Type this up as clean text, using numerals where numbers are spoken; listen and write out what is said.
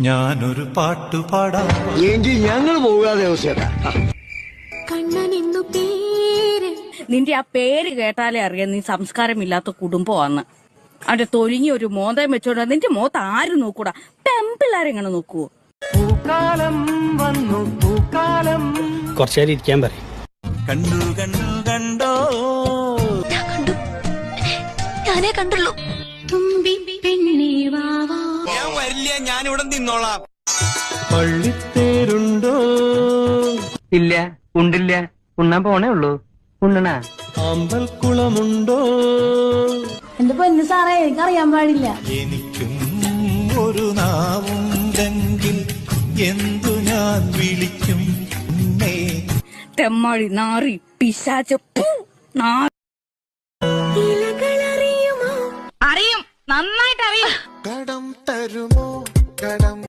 ഞാനൊരു പാട്ടു പാടാം എങ്കിൽ ഞങ്ങൾ പോകാതെ കണ്ണനെന്നു പേര്. നിന്റെ ആ പേര് കേട്ടാലേ അറിയാം നീ സംസ്കാരമില്ലാത്ത കുടുംബമാന്ന്. അവന്റെ തൊലിങ്ങി ഒരു മോന്തം വെച്ചോണ്ട് നിന്റെ മോത്ത് ആര് നോക്കൂടാ? പെമ്പിള്ളാരെങ്ങനെ നോക്കുവോ? പൂക്കാലം വന്നു പൂക്കാലം. കുറച്ചേരം ഇരിക്കാൻ പറയും. കണ്ടു കണ്ടു കണ്ടോ ഞാനേ കണ്ടുള്ളൂ. തുമ്പി പെണ്ണേ വാവാ. ഞാൻ വരില്ല, ഞാനിവിടെ നിന്നോളാം. പള്ളിത്തേരുണ്ടോ? ഇല്ല, ഉണ്ടില്ല. ഉണ്ണാൻ പോണേ ഉള്ളൂ. ഉണ്ണണ അമ്പൽക്കുളമുണ്ടോ? എന്റെ പൊന്നു സാറേ, എനിക്കറിയാൻ പാടില്ല. എനിക്കും ഒരു നാവുണ്ടെങ്കിൽ എന്തു ഞാൻ വിളിക്കും തെമ്മാടി നാറി പിശാച അറിയും, നന്നായിട്ട് അറിയും. കടം തരുമോ കടം